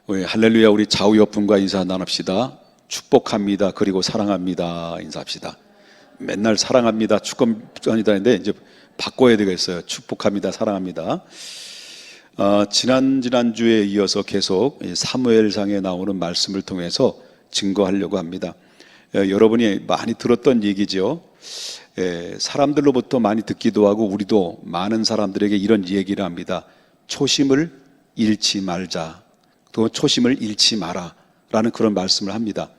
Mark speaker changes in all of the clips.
Speaker 1: 할렐루야. 우리 좌우 옆분과 인사 나눕시다. 축복합니다. 그리고 사랑합니다. 인사합시다. 맨날 사랑합니다. 축복합니다 했는데 이제 바꿔야 되겠어요. 축복합니다. 사랑합니다. 지난주에 이어서 계속 사무엘상에 나오는 말씀을 통해서 증거하려고 합니다. 여러분이 많이 들었던 얘기죠. 사람들로부터 많이 듣기도 하고 우리도 많은 사람들에게 이런 얘기를 합니다. 초심을 잃지 말자. 또 초심을 잃지 마라 라는 그런 말씀을 합니다.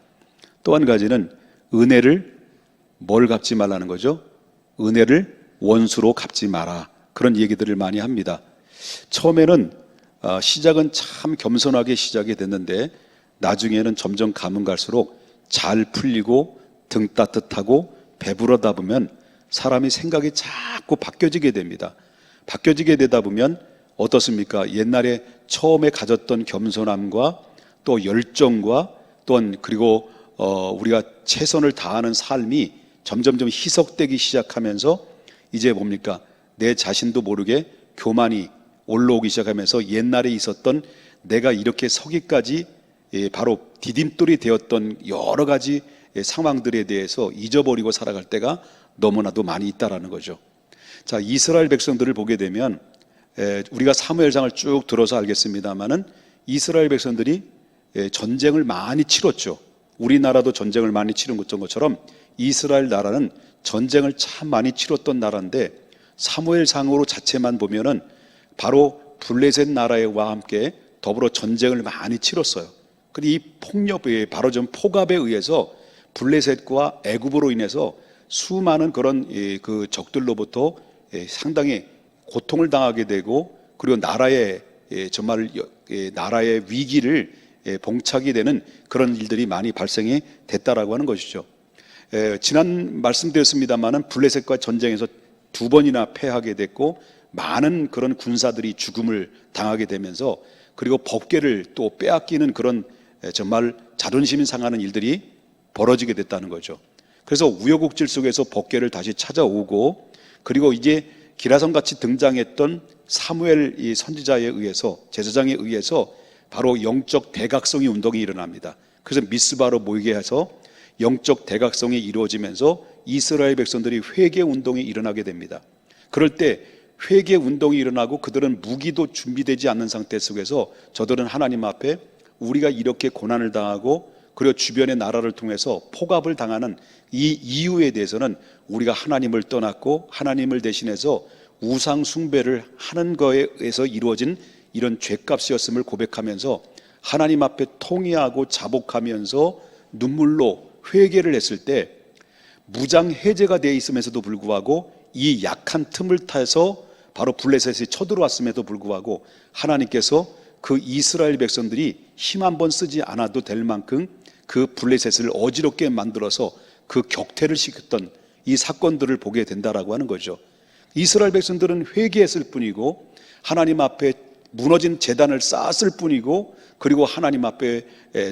Speaker 1: 또 한 가지는 은혜를 뭘 갚지 말라는 거죠? 은혜를 원수로 갚지 마라. 그런 얘기들을 많이 합니다. 처음에는 시작은 참 겸손하게 시작이 됐는데 나중에는 점점 가면 갈수록 잘 풀리고 등 따뜻하고 배부르다 보면 사람이 생각이 자꾸 바뀌어지게 됩니다. 바뀌어지게 되다 보면 어떻습니까? 옛날에 처음에 가졌던 겸손함과 또 열정과 또한 그리고 우리가 최선을 다하는 삶이 점점점 희석되기 시작하면서 이제 뭡니까? 내 자신도 모르게 교만이 올라오기 시작하면서 옛날에 있었던 내가 이렇게 서기까지 바로 디딤돌이 되었던 여러 가지 상황들에 대해서 잊어버리고 살아갈 때가 너무나도 많이 있다라는 거죠. 자, 이스라엘 백성들을 보게 되면 우리가 사무엘상을 쭉 들어서 알겠습니다만은 이스라엘 백성들이 전쟁을 많이 치렀죠. 우리나라도 전쟁을 많이 치른 것처럼 이스라엘 나라는 전쟁을 참 많이 치렀던 나라인데 사무엘상으로 자체만 보면은 바로 블레셋 나라와 함께 더불어 전쟁을 많이 치렀어요. 그리고 이 폭력에 바로 좀 폭압에 의해서 블레셋과 애굽으로 인해서 수많은 그런 그 적들로부터 상당히 고통을 당하게 되고 그리고 나라의 정말 나라의 위기를 봉착이 되는 그런 일들이 많이 발생이 됐다라고 하는 것이죠. 지난 말씀드렸습니다만은 블레셋과 전쟁에서 2번이나 패하게 됐고 많은 그런 군사들이 죽음을 당하게 되면서 그리고 법궤를 또 빼앗기는 그런 정말 자존심이 상하는 일들이 벌어지게 됐다는 거죠. 그래서 우여곡절 속에서 법궤를 다시 찾아오고 그리고 이제 기라성같이 등장했던 사무엘 이 선지자에 의해서 제사장에 의해서 바로 영적 대각성의 운동이 일어납니다. 그래서 미스바로 모이게 해서 영적 대각성이 이루어지면서 이스라엘 백성들이 회개 운동이 일어나게 됩니다. 그럴 때 회개 운동이 일어나고 그들은 무기도 준비되지 않는 상태 속에서 저들은 하나님 앞에 우리가 이렇게 고난을 당하고 그리고 주변의 나라를 통해서 폭압을 당하는 이 이유에 대해서는 우리가 하나님을 떠났고 하나님을 대신해서 우상 숭배를 하는 거에 의해서 이루어진 이런 죄값이었음을 고백하면서 하나님 앞에 통회하고 자복하면서 눈물로 회개를 했을 때 무장 해제가 되어 있으면서도 불구하고 이 약한 틈을 타서 바로 블레셋이 쳐들어왔음에도 불구하고 하나님께서 그 이스라엘 백성들이 힘 한번 쓰지 않아도 될 만큼 그 블레셋을 어지럽게 만들어서 그 격퇴를 시켰던 이 사건들을 보게 된다라고 하는 거죠. 이스라엘 백성들은 회개했을 뿐이고 하나님 앞에 무너진 제단을 쌓았을 뿐이고 그리고 하나님 앞에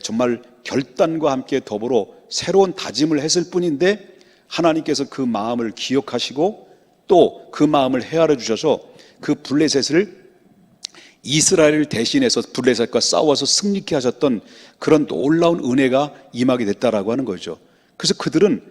Speaker 1: 정말 결단과 함께 더불어 새로운 다짐을 했을 뿐인데 하나님께서 그 마음을 기억하시고 또 그 마음을 헤아려 주셔서 그 블레셋을 이스라엘을 대신해서 블레셋과 싸워서 승리케 하셨던 그런 놀라운 은혜가 임하게 됐다라고 하는 거죠. 그래서 그들은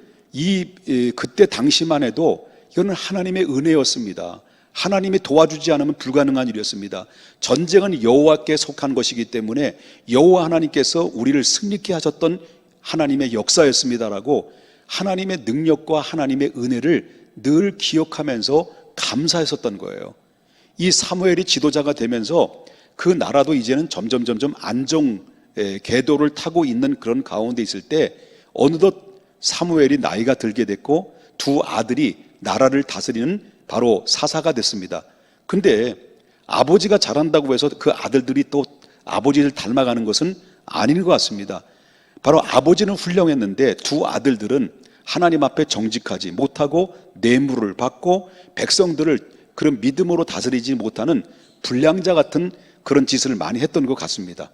Speaker 1: 그때 당시만 해도 이거는 하나님의 은혜였습니다. 하나님이 도와주지 않으면 불가능한 일이었습니다. 전쟁은 여호와께 속한 것이기 때문에 여호와 하나님께서 우리를 승리케 하셨던 하나님의 역사였습니다라고 하나님의 능력과 하나님의 은혜를 늘 기억하면서 감사했었던 거예요. 이 사무엘이 지도자가 되면서 그 나라도 이제는 점점 안정 궤도를 타고 있는 그런 가운데 있을 때 어느덧 사무엘이 나이가 들게 됐고 두 아들이 나라를 다스리는 바로 사사가 됐습니다. 근데 아버지가 잘한다고 해서 그 아들들이 또 아버지를 닮아가는 것은 아닌 것 같습니다. 바로 아버지는 훌륭했는데 두 아들들은 하나님 앞에 정직하지 못하고 뇌물을 받고 백성들을 그런 믿음으로 다스리지 못하는 불량자 같은 그런 짓을 많이 했던 것 같습니다.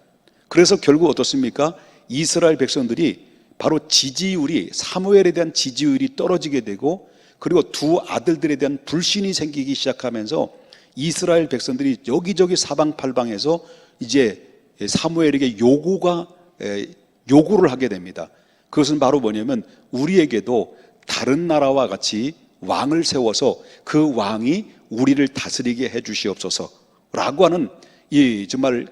Speaker 1: 그래서 결국 어떻습니까? 이스라엘 백성들이 바로 지지율이 사무엘에 대한 지지율이 떨어지게 되고 그리고 두 아들들에 대한 불신이 생기기 시작하면서 이스라엘 백성들이 여기저기 사방팔방에서 이제 사무엘에게 요구를 하게 됩니다. 그것은 바로 뭐냐면 우리에게도 다른 나라와 같이 왕을 세워서 그 왕이 우리를 다스리게 해 주시옵소서라고 하는 정말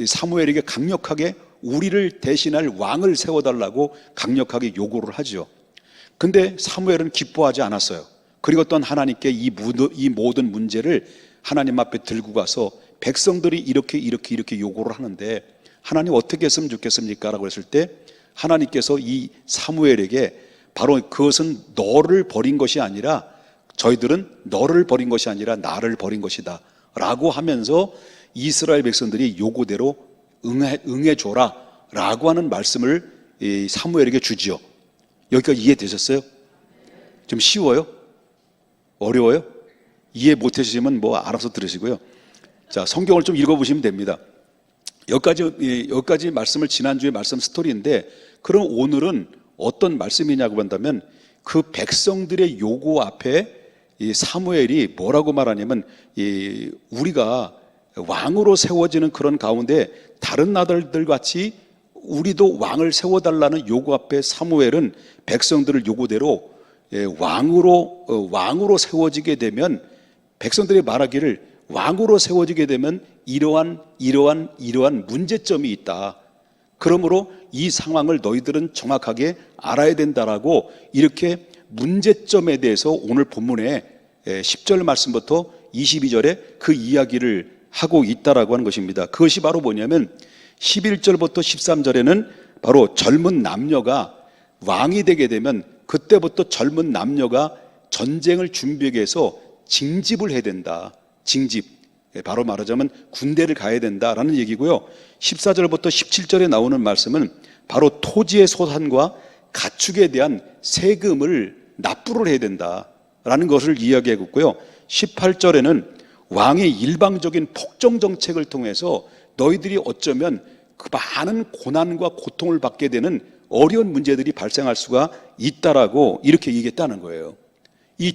Speaker 1: 사무엘에게 강력하게 우리를 대신할 왕을 세워달라고 강력하게 요구를 하죠. 근데 사무엘은 기뻐하지 않았어요. 그리고 또한 하나님께 이 모든 문제를 하나님 앞에 들고 가서 백성들이 이렇게 요구를 하는데 하나님 어떻게 했으면 좋겠습니까? 라고 했을 때 하나님께서 이 사무엘에게 바로 그것은 너를 버린 것이 아니라 저희들은 너를 버린 것이 아니라 나를 버린 것이다 라고 하면서 이스라엘 백성들이 요구대로 응해줘라 라고 하는 말씀을 사무엘에게 주지요. 여기까지 이해되셨어요? 좀 쉬워요? 어려워요? 이해 못하시면 알아서 들으시고요. 자, 성경을 좀 읽어보시면 됩니다. 여기까지 말씀을 지난주에 말씀 스토리인데, 그럼 오늘은 어떤 말씀이냐고 한다면 그 백성들의 요구 앞에 이 사무엘이 뭐라고 말하냐면 우리가 왕으로 세워지는 그런 가운데 다른 나라들 같이 우리도 왕을 세워달라는 요구 앞에 사무엘은 백성들을 요구대로 왕으로 세워지게 되면 백성들이 말하기를 왕으로 세워지게 되면 이러한 문제점이 있다. 그러므로 이 상황을 너희들은 정확하게 알아야 된다라고 이렇게 문제점에 대해서 오늘 본문에 10절 말씀부터 22절에 그 이야기를 하고 있다라고 하는 것입니다. 그것이 바로 뭐냐면 11절부터 13절에는 바로 젊은 남녀가 왕이 되게 되면 그때부터 젊은 남녀가 전쟁을 준비하기 위해서 징집을 해야 된다. 징집. 바로 말하자면 군대를 가야 된다라는 얘기고요. 14절부터 17절에 나오는 말씀은 바로 토지의 소산과 가축에 대한 세금을 납부를 해야 된다라는 것을 이야기하고 있고요. 18절에는 왕의 일방적인 폭정 정책을 통해서 너희들이 어쩌면 그 많은 고난과 고통을 받게 되는 어려운 문제들이 발생할 수가 있다라고 이렇게 얘기했다는 거예요. 이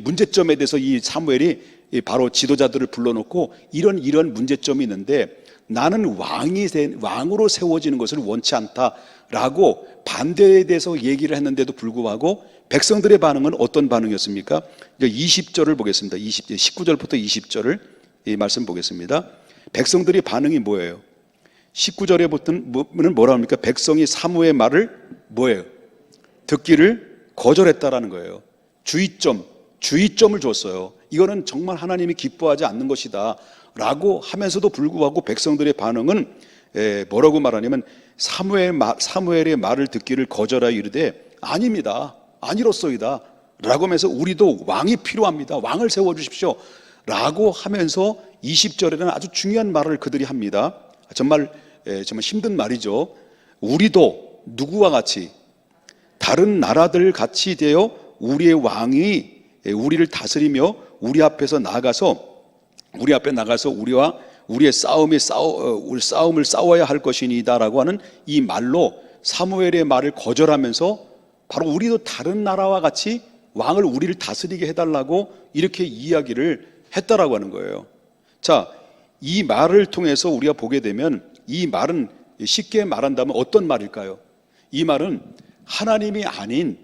Speaker 1: 문제점에 대해서 이 사무엘이 바로 지도자들을 불러놓고 이런 문제점이 있는데 나는 왕으로 세워지는 것을 원치 않다라고 반대에 대해서 얘기를 했는데도 불구하고 백성들의 반응은 어떤 반응이었습니까? 20절을 보겠습니다. 19절부터 20절을 이 말씀 보겠습니다. 백성들의 반응이 뭐예요? 19절에 보면 뭐라 합니까? 백성이 사무의 말을 뭐예요? 듣기를 거절했다라는 거예요. 주의점을 줬어요. 이거는 정말 하나님이 기뻐하지 않는 것이다 라고 하면서도 불구하고 백성들의 반응은 뭐라고 말하냐면 사무엘의 말을 듣기를 거절하여 이르되 아닙니다. 아니로소이다 라고 하면서 우리도 왕이 필요합니다. 왕을 세워주십시오 라고 하면서 20절에는 아주 중요한 말을 그들이 합니다. 정말 힘든 말이죠. 우리도 누구와 같이 다른 나라들 같이 되어 우리의 왕이 우리를 다스리며 우리 앞에 나가서 우리의 싸움을 싸워야 할 것이니다라고 하는 이 말로 사무엘의 말을 거절하면서 바로 우리도 다른 나라와 같이 왕을 우리를 다스리게 해달라고 이렇게 이야기를 했다라고 하는 거예요. 자, 이 말을 통해서 우리가 보게 되면 이 말은 쉽게 말한다면 어떤 말일까요? 이 말은 하나님이 아닌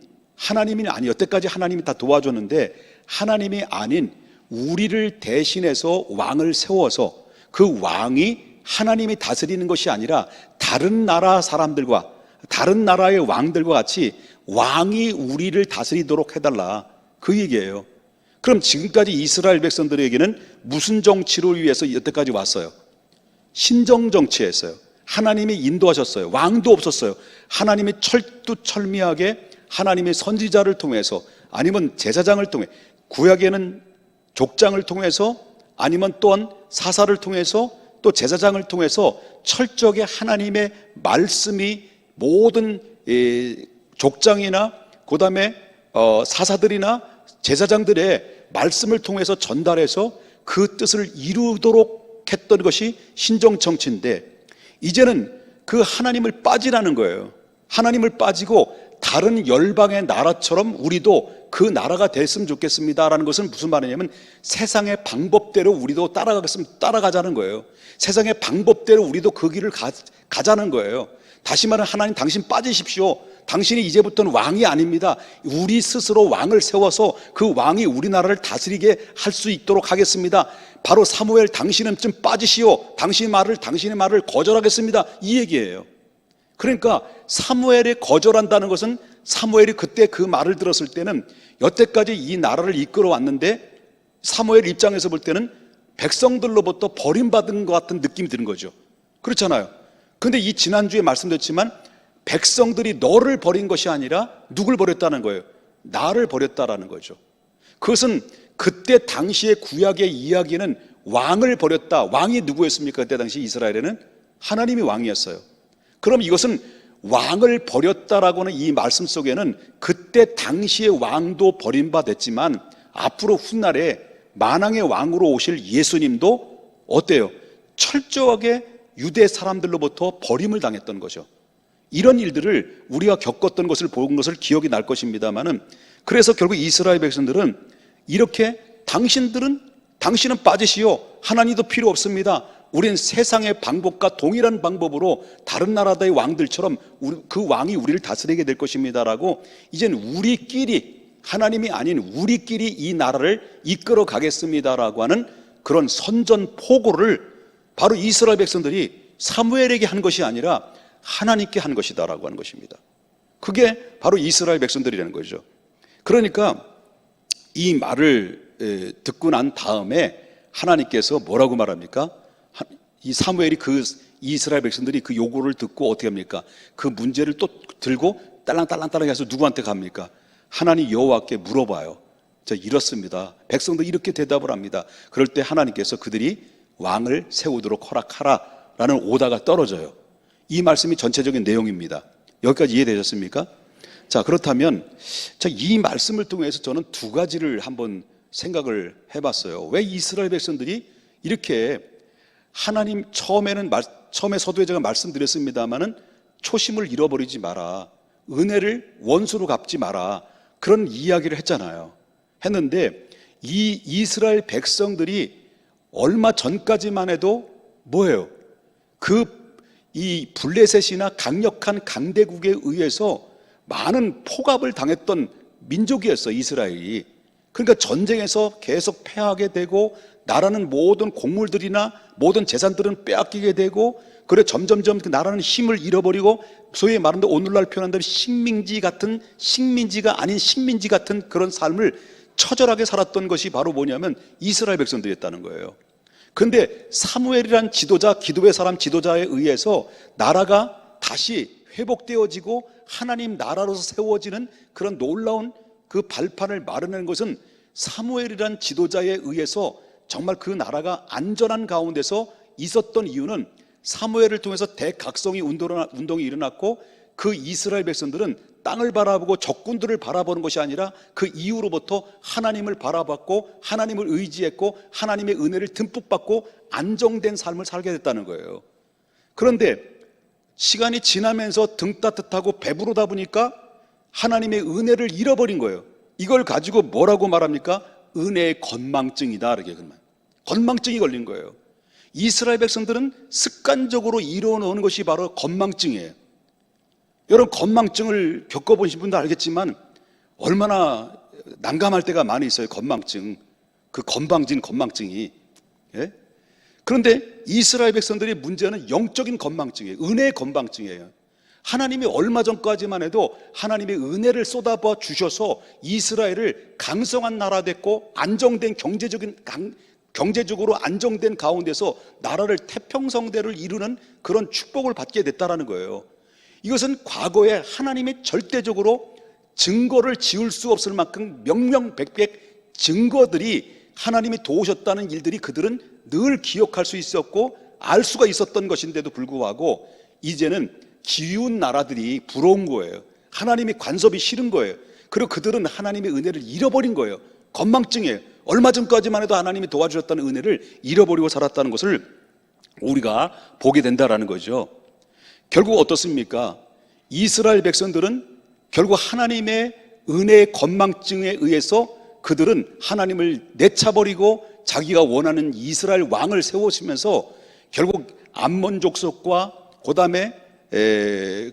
Speaker 1: 여태까지 하나님이 다 도와줬는데 하나님이 아닌 우리를 대신해서 왕을 세워서 그 왕이 하나님이 다스리는 것이 아니라 다른 나라 사람들과 다른 나라의 왕들과 같이 왕이 우리를 다스리도록 해달라, 그 얘기예요. 그럼 지금까지 이스라엘 백성들에게는 무슨 정치를 위해서 여태까지 왔어요? 신정 정치였어요. 하나님이 인도하셨어요. 왕도 없었어요. 하나님이 철두철미하게 하나님의 선지자를 통해서 아니면 제사장을 통해, 구약에는 족장을 통해서 아니면 또한 사사를 통해서 또 제사장을 통해서 철저하게 하나님의 말씀이 모든 족장이나 그 다음에 사사들이나 제사장들의 말씀을 통해서 전달해서 그 뜻을 이루도록 했던 것이 신정정치인데 이제는 그 하나님을 빠지라는 거예요. 하나님을 빠지고 다른 열방의 나라처럼 우리도 그 나라가 됐으면 좋겠습니다라는 것은 무슨 말이냐면 세상의 방법대로 우리도 따라가자는 거예요. 세상의 방법대로 우리도 그 길을 가자는 거예요. 다시 말하면 하나님 당신 빠지십시오. 당신이 이제부터는 왕이 아닙니다. 우리 스스로 왕을 세워서 그 왕이 우리나라를 다스리게 할 수 있도록 하겠습니다. 바로 사무엘 당신은 좀 빠지시오. 당신의 말을 거절하겠습니다. 이 얘기예요. 그러니까 사무엘이 거절한다는 것은 사무엘이 그때 그 말을 들었을 때는 여태까지 이 나라를 이끌어 왔는데 사무엘 입장에서 볼 때는 백성들로부터 버림받은 것 같은 느낌이 드는 거죠. 그렇잖아요. 그런데 이 지난주에 말씀드렸지만 백성들이 너를 버린 것이 아니라 누굴 버렸다는 거예요? 나를 버렸다라는 거죠. 그것은 그때 당시의 구약의 이야기는 왕을 버렸다. 왕이 누구였습니까? 그때 당시 이스라엘에는 하나님이 왕이었어요. 그럼 이것은 왕을 버렸다라고는 이 말씀 속에는 그때 당시의 왕도 버림받았지만 앞으로 훗날에 만왕의 왕으로 오실 예수님도 어때요? 철저하게 유대 사람들로부터 버림을 당했던 거죠. 이런 일들을 우리가 겪었던 것을 본 것을 기억이 날 것입니다만은 그래서 결국 이스라엘 백성들은 이렇게 당신은 빠지시오. 하나님도 필요 없습니다. 우린 세상의 방법과 동일한 방법으로 다른 나라의 왕들처럼 그 왕이 우리를 다스리게 될 것입니다라고 이젠 우리끼리 하나님이 아닌 우리끼리 이 나라를 이끌어 가겠습니다라고 하는 그런 선전포고를 바로 이스라엘 백성들이 사무엘에게 한 것이 아니라 하나님께 한 것이다라고 하는 것입니다. 그게 바로 이스라엘 백성들이라는 거죠. 그러니까 이 말을 듣고 난 다음에 하나님께서 뭐라고 말합니까? 이 사무엘이 그 이스라엘 백성들이 그 요구를 듣고 어떻게 합니까? 그 문제를 또 들고 딸랑딸랑딸랑 해서 누구한테 갑니까? 하나님 여호와께 물어봐요. 자, 이렇습니다. 백성들 이렇게 대답을 합니다. 그럴 때 하나님께서 그들이 왕을 세우도록 허락하라라는 오다가 떨어져요. 이 말씀이 전체적인 내용입니다. 여기까지 이해되셨습니까? 자, 그렇다면 이 말씀을 통해서 저는 두 가지를 한번 생각을 해봤어요. 왜 이스라엘 백성들이 이렇게 하나님 처음에 서두에 제가 말씀드렸습니다마는 초심을 잃어버리지 마라. 은혜를 원수로 갚지 마라. 그런 이야기를 했는데 이 이스라엘 백성들이 얼마 전까지만 해도 뭐예요? 이 블레셋이나 강력한 강대국에 의해서 많은 포갑을 당했던 민족이었어요, 이스라엘이. 그러니까 전쟁에서 계속 패하게 되고 나라는 모든 곡물들이나 모든 재산들은 빼앗기게 되고 그래 점점점 그 나라는 힘을 잃어버리고 소위 말하는 오늘날 표현한 대로 식민지가 아닌 식민지 같은 그런 삶을 처절하게 살았던 것이 바로 뭐냐면 이스라엘 백성들이었다는 거예요. 그런데 사무엘이란 지도자, 기도의 사람 지도자에 의해서 나라가 다시 회복되어지고 하나님 나라로서 세워지는 그런 놀라운 그 발판을 마련하는 것은 사무엘이란 지도자에 의해서 정말 그 나라가 안전한 가운데서 있었던 이유는 사무엘을 통해서 대각성이 운동이 일어났고 그 이스라엘 백성들은 땅을 바라보고 적군들을 바라보는 것이 아니라 그 이후로부터 하나님을 바라봤고 하나님을 의지했고 하나님의 은혜를 듬뿍 받고 안정된 삶을 살게 됐다는 거예요. 그런데 시간이 지나면서 등 따뜻하고 배부르다 보니까 하나님의 은혜를 잃어버린 거예요. 이걸 가지고 뭐라고 말합니까? 은혜의 건망증이다. 이렇게 건망증이 걸린 거예요. 이스라엘 백성들은 습관적으로 이루어놓은 것이 바로 건망증이에요. 여러분 건망증을 겪어보신 분도 알겠지만 얼마나 난감할 때가 많이 있어요. 건망증, 그 건방진 건망증이. 예? 그런데 이스라엘 백성들의 문제는 영적인 건망증이에요. 은혜의 건망증이에요. 하나님이 얼마 전까지만 해도 하나님의 은혜를 쏟아부어 주셔서 이스라엘을 강성한 나라 됐고 안정된 경제적으로 안정된 가운데서 나라를 태평성대를 이루는 그런 축복을 받게 됐다라는 거예요. 이것은 과거에 하나님이 절대적으로 증거를 지울 수 없을 만큼 명명백백 증거들이 하나님이 도우셨다는 일들이 그들은 늘 기억할 수 있었고 알 수가 있었던 것인데도 불구하고 이제는 기운 나라들이 부러운 거예요. 하나님이 간섭이 싫은 거예요. 그리고 그들은 하나님의 은혜를 잃어버린 거예요. 건망증이에요. 얼마 전까지만 해도 하나님이 도와주셨다는 은혜를 잃어버리고 살았다는 것을 우리가 보게 된다라는 거죠. 결국 어떻습니까? 이스라엘 백성들은 결국 하나님의 은혜의 건망증에 의해서 그들은 하나님을 내쳐버리고 자기가 원하는 이스라엘 왕을 세우시면서 결국 암몬 족속과 그다음에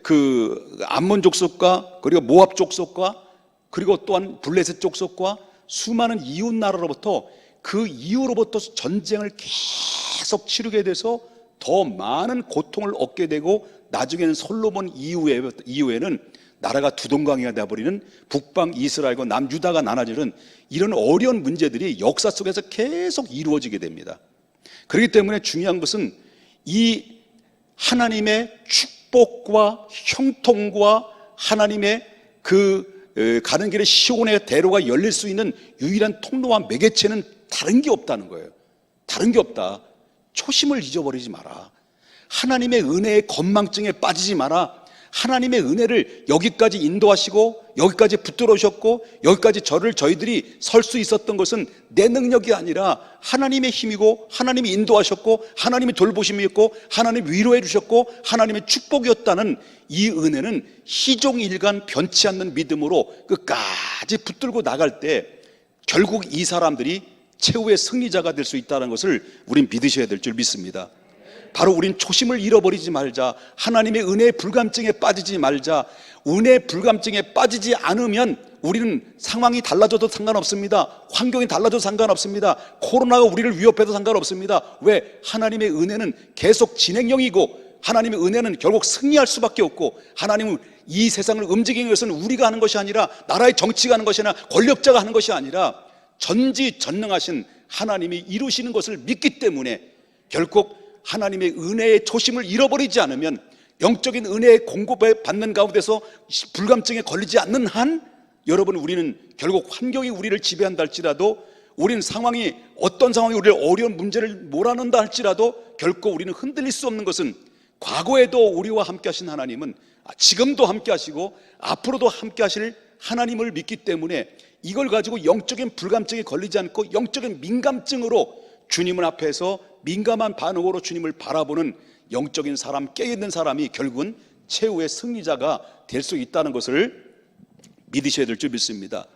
Speaker 1: 그 암몬 족속과 그리고 모압 족속과 그리고 또한 블레셋 족속과 수많은 이웃 나라로부터 그 이후로부터 전쟁을 계속 치르게 돼서 더 많은 고통을 얻게 되고 나중에는 솔로몬 이후에는 나라가 두동강이가 되어버리는 북방 이스라엘과 남유다가 나눠지는 이런 어려운 문제들이 역사 속에서 계속 이루어지게 됩니다. 그렇기 때문에 중요한 것은 이 하나님의 축복과 형통과 하나님의 가는 길에 시온의 대로가 열릴 수 있는 유일한 통로와 매개체는 다른 게 없다는 거예요. 다른 게 없다. 초심을 잊어버리지 마라. 하나님의 은혜의 건망증에 빠지지 마라. 하나님의 은혜를 여기까지 인도하시고 여기까지 붙들어 오셨고 여기까지 저희들이 설 수 있었던 것은 내 능력이 아니라 하나님의 힘이고 하나님이 인도하셨고 하나님이 돌보심이었고 하나님이 위로해 주셨고 하나님의 축복이었다는 이 은혜는 희종일관 변치 않는 믿음으로 끝까지 붙들고 나갈 때 결국 이 사람들이 최후의 승리자가 될 수 있다는 것을 우린 믿으셔야 될 줄 믿습니다. 바로 우린 초심을 잃어버리지 말자. 하나님의 은혜의 불감증에 빠지지 말자. 은혜의 불감증에 빠지지 않으면 우리는 상황이 달라져도 상관없습니다. 환경이 달라져도 상관없습니다. 코로나가 우리를 위협해도 상관없습니다. 왜? 하나님의 은혜는 계속 진행형이고 하나님의 은혜는 결국 승리할 수밖에 없고 하나님은 이 세상을 움직이는 것은 우리가 하는 것이 아니라 나라의 정치가 하는 것이 아니라 권력자가 하는 것이 아니라 전지전능하신 하나님이 이루시는 것을 믿기 때문에 결국 하나님의 은혜의 초심을 잃어버리지 않으면 영적인 은혜의 공급에 받는 가운데서 불감증에 걸리지 않는 한 여러분 우리는 결국 환경이 우리를 지배한다 할지라도 우리는 상황이 어떤 상황이 우리를 어려운 문제를 몰아넣는다 할지라도 결코 우리는 흔들릴 수 없는 것은 과거에도 우리와 함께 하신 하나님은 지금도 함께 하시고 앞으로도 함께 하실 하나님을 믿기 때문에 이걸 가지고 영적인 불감증에 걸리지 않고 영적인 민감증으로 주님을 앞에서 민감한 반응으로 주님을 바라보는 영적인 사람, 깨어있는 사람이 결국은 최후의 승리자가 될 수 있다는 것을 믿으셔야 될 줄 믿습니다.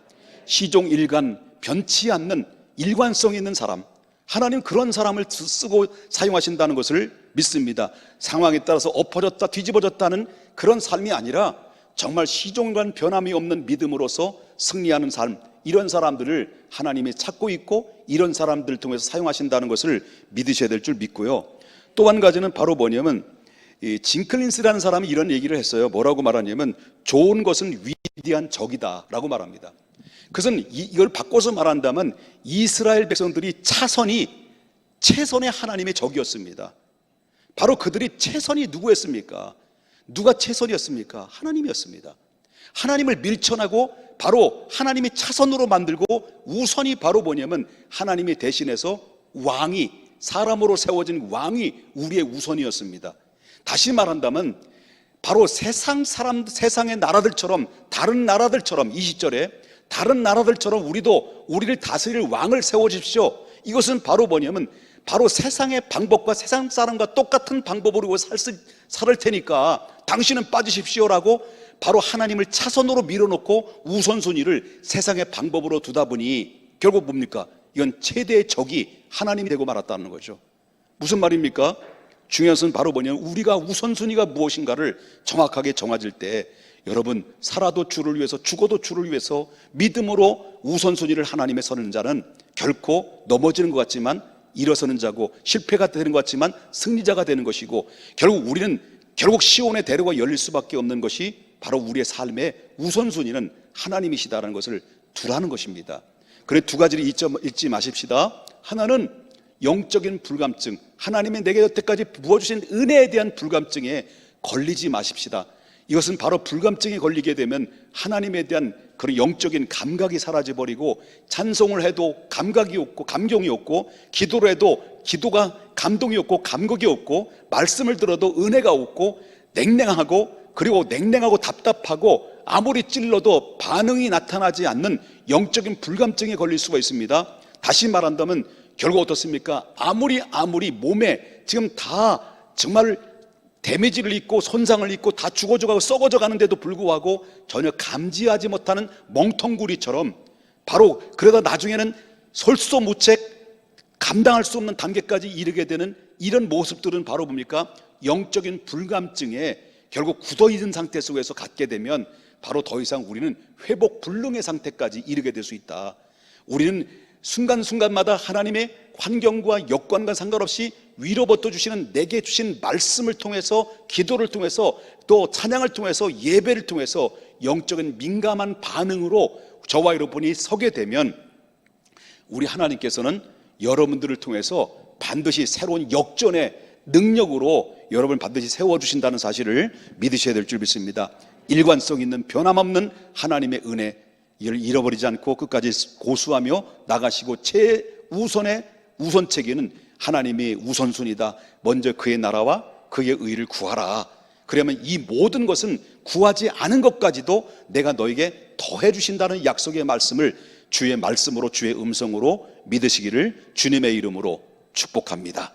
Speaker 1: 시종일관 변치 않는 일관성 있는 사람, 하나님 그런 사람을 쓰고 사용하신다는 것을 믿습니다. 상황에 따라서 엎어졌다 뒤집어졌다는 그런 삶이 아니라 정말 시종일관 변함이 없는 믿음으로서 승리하는 삶, 이런 사람들을 하나님이 찾고 있고 이런 사람들을 통해서 사용하신다는 것을 믿으셔야 될 줄 믿고요. 또 한 가지는 바로 뭐냐면 진 클린스라는 사람이 이런 얘기를 했어요. 뭐라고 말하냐면 좋은 것은 위대한 적이다 라고 말합니다. 그것은 이걸 바꿔서 말한다면 이스라엘 백성들이 최선의 하나님의 적이었습니다. 바로 그들이 최선이 누구였습니까? 누가 최선이었습니까? 하나님이었습니다. 하나님을 밀쳐나고 바로 하나님이 차선으로 만들고 우선이 바로 뭐냐면 하나님이 대신해서 왕이, 사람으로 세워진 왕이 우리의 우선이었습니다. 다시 말한다면 바로 세상의 나라들처럼, 다른 나라들처럼, 이 시절에 다른 나라들처럼 우리를 다스릴 왕을 세워주십시오. 이것은 바로 뭐냐면 바로 세상의 방법과 세상 사람과 똑같은 방법으로 살 테니까 당신은 빠지십시오라고 바로 하나님을 차선으로 밀어놓고 우선순위를 세상의 방법으로 두다 보니 결국 뭡니까? 이건 최대의 적이 하나님이 되고 말았다는 거죠. 무슨 말입니까? 중요한 것은 바로 뭐냐면 우리가 우선순위가 무엇인가를 정확하게 정해질 때 여러분 살아도 주를 위해서 죽어도 주를 위해서 믿음으로 우선순위를 하나님의 서는 자는 결코 넘어지는 것 같지만 일어서는 자고 실패가 되는 것 같지만 승리자가 되는 것이고 결국 시온의 대로가 열릴 수밖에 없는 것이 바로 우리의 삶의 우선순위는 하나님이시다라는 것을 두라는 것입니다. 그래 두 가지를 잊지 마십시다. 하나는 영적인 불감증, 하나님이 내게 여태까지 부어주신 은혜에 대한 불감증에 걸리지 마십시다. 이것은 바로 불감증에 걸리게 되면 하나님에 대한 그런 영적인 감각이 사라져버리고 찬송을 해도 감각이 없고 감경이 없고 기도를 해도 기도가 감동이 없고 감격이 없고 말씀을 들어도 은혜가 없고 냉랭하고 답답하고 아무리 찔러도 반응이 나타나지 않는 영적인 불감증에 걸릴 수가 있습니다. 다시 말한다면 결국 어떻습니까? 아무리 몸에 지금 다 정말 데미지를 입고 손상을 입고 다 죽어져가고 썩어져 가는데도 불구하고 전혀 감지하지 못하는 멍텅구리처럼 바로 그러다 나중에는 솔소무책 감당할 수 없는 단계까지 이르게 되는 이런 모습들은 바로 뭡니까? 영적인 불감증에 결국 굳어있는 상태 속에서 갖게 되면 바로 더 이상 우리는 회복 불능의 상태까지 이르게 될 수 있다. 우리는 순간순간마다 하나님의 환경과 여건과 상관없이 위로부터 주시는 내게 주신 말씀을 통해서, 기도를 통해서, 또 찬양을 통해서, 예배를 통해서 영적인 민감한 반응으로 저와 여러분이 서게 되면 우리 하나님께서는 여러분들을 통해서 반드시 새로운 역전의 능력으로 여러분을 반드시 세워주신다는 사실을 믿으셔야 될 줄 믿습니다. 일관성 있는 변함없는 하나님의 은혜, 이를 잃어버리지 않고 끝까지 고수하며 나가시고 최우선의 우선체계는 하나님의 우선순위다. 먼저 그의 나라와 그의 의를 구하라. 그러면 이 모든 것은 구하지 않은 것까지도 내가 너에게 더해 주신다는 약속의 말씀을 주의 말씀으로, 주의 음성으로 믿으시기를 주님의 이름으로 축복합니다.